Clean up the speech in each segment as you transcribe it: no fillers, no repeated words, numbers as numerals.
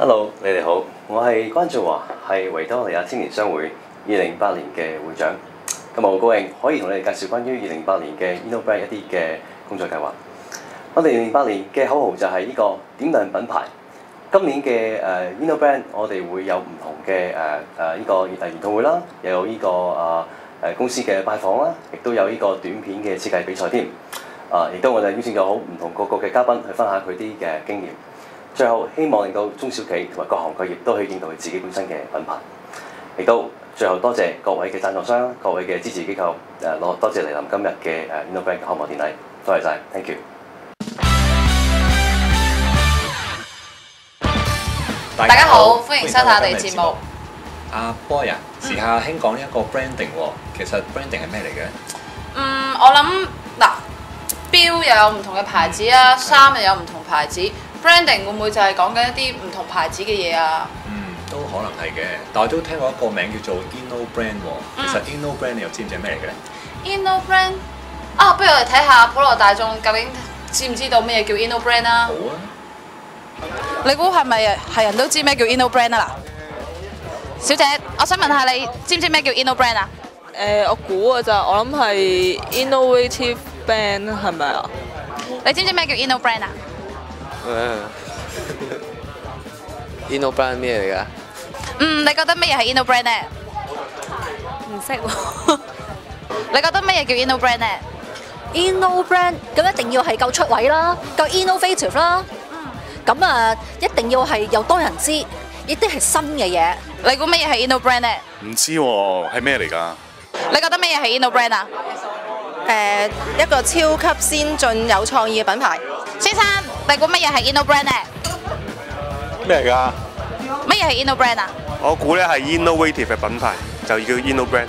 Hello，你哋好，我係關俊華，係維多利亞青年商會2008年嘅會長。咁好高興可以同你哋介紹關於2008年嘅 InnoBrand 一啲嘅工作計劃。我哋2008年嘅口號就係呢個點亮品牌。今年嘅InnoBrand 我哋會有唔同嘅呢個研討會啦，又有呢個公司嘅拜訪啦，亦都有呢個短片嘅設計比賽添。亦都我哋邀請咗好唔同各個嘅嘉賓去分享佢啲嘅經驗。最後希望令到中小企同埋各行各業都可以認到佢自己本身嘅品牌。亦都最後多謝各位嘅贊助商、各位嘅支持機構多謝嚟臨今日嘅InnoBrand 開幕典禮，多謝晒 ，thank you。大家好，歡迎收睇我哋節目。阿 Boy 啊，時下興講一個 branding 喎，其實 branding 係咩嚟嘅？我諗嗱，錶又有唔同嘅牌子啊，衫又有唔同牌子。branding 會唔會就係講緊一啲唔同牌子嘅嘢啊？都可能係嘅，但我都聽過一個名叫做 InnoBrand 喎。其實 InnoBrand 你又知唔知係咩嚟嘅咧？InnoBrand 啊，不如我哋睇下普羅大眾究竟知唔知道咩叫 InnoBrand 啊？好啊！你估係咪係人都知咩叫 InnoBrand 啊？嗱，小姐，我想問下你知唔知咩叫 InnoBrand 啊？我估嘅咋，我諗係 Innovative Brand 係咪啊？你知唔知咩叫 InnoBrand 啊？InnoBrand 咩嚟㗎？你覺得乜嘢係 InnoBrand 咧？唔識喎。你覺得乜嘢叫 InnoBrand 咧？InnoBrand 咁一定要係夠出位啦，夠 innovative 啦。咁啊，一定要係又多人知，亦都係新嘅嘢。你估乜嘢係 InnoBrand 咧？唔知喎，係咩嚟㗎？你覺得乜嘢係 InnoBrand 啊？一個超級先進有創意嘅品牌。先生，你估乜嘢係 InnoBrand 咧？咩嚟㗎？乜嘢係 InnoBrand 啊？我估咧係 innovative 嘅品牌，就叫 InnoBrand。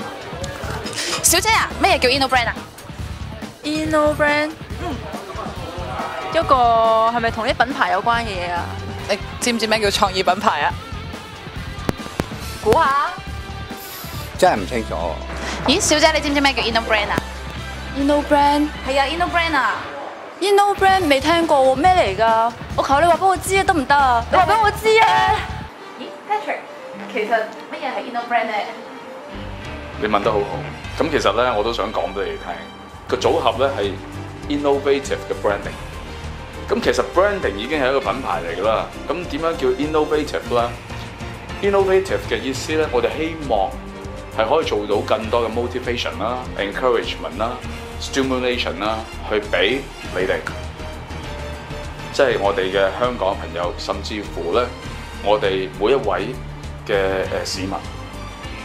小姐啊，乜嘢叫 InnoBrand 啊？InnoBrand，一個係咪同啲品牌有關嘅嘢啊？你知唔知咩叫創意品牌啊？估下。真係唔清楚。咦，小姐你知唔知咩叫 InnoBrand 啊？InnoBrand 係啊 ，InnoBrand 啊。InnoBrand 未聽過喎，咩嚟㗎？我求你話俾我知啊，得唔得啊？你話俾我知啊！咦 ，Patrick， 其實乜嘢係 InnoBrand 咧？你問得好好，咁其實咧我都想講俾你聽，個組合咧係 innovative 嘅 branding。咁其實 branding 已經係一個品牌嚟㗎啦。咁點樣叫 innovative 咧 ？innovative 嘅意思咧，我哋希望係可以做到更多嘅 motivation 啦、encouragement 啦、stimulation 啦，去俾你哋，即係我哋嘅香港朋友，甚至乎咧，我哋每一位嘅市民，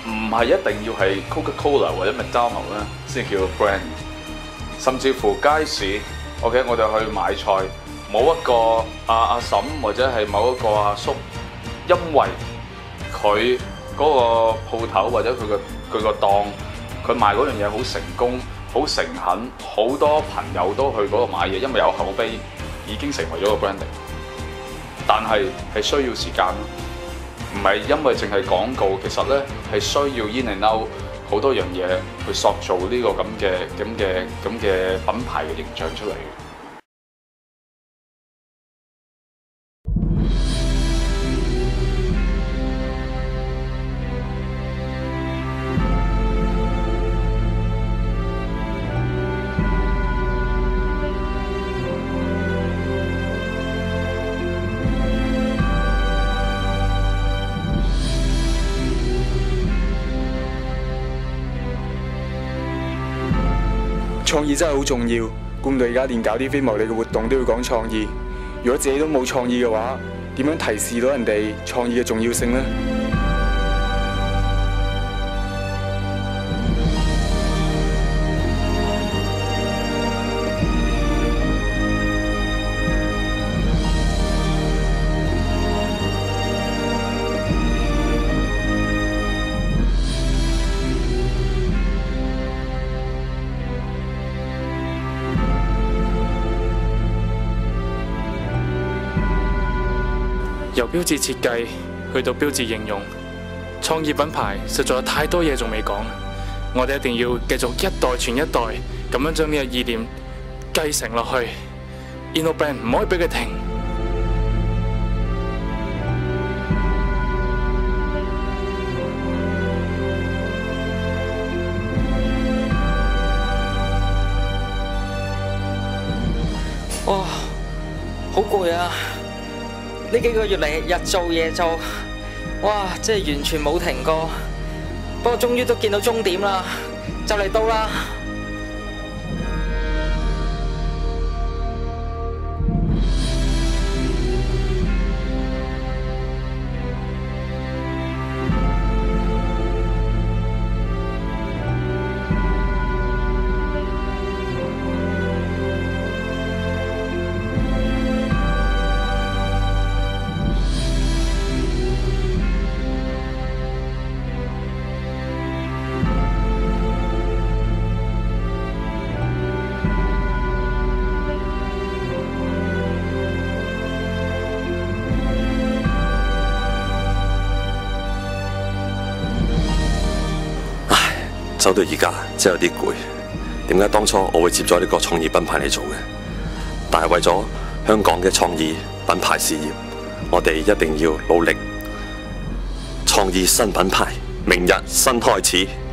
唔係一定要係 Coca-Cola 或者 McDonald 咧先叫 brand， 甚至乎街市 ，OK， 我哋去買菜，某一個阿嬸或者係某一個阿叔，因為佢嗰個鋪頭或者佢個檔，佢賣嗰樣嘢好成功。好誠懇，好多朋友都去嗰度買嘢，因為有口碑，已經成為咗個 branding。但係需要時間咯，唔係因為淨係廣告，其實咧係需要 in and out 好多樣嘢去塑造呢個咁嘅品牌嘅形象出嚟。創意真係好重要，估唔到而家連搞啲非牟利嘅活動都要講創意。如果自己都冇創意嘅話，點樣提示到人哋創意嘅重要性呢？由標誌設計去到標誌應用，創意品牌實在有太多嘢仲未講，我哋一定要繼續一代傳一代咁樣將呢個意念繼承落去。InnoBrand 唔可以俾佢停。攰啊！呢幾個月嚟日做夜做，哇！真係完全冇停過。不過終於都見到終點啦，就嚟到啦！走到而家真係有啲攰，點解當初我會接咗呢個創意品牌嚟做嘅？但係為咗香港嘅創意品牌事業，我哋一定要努力創意新品牌，明日新開始。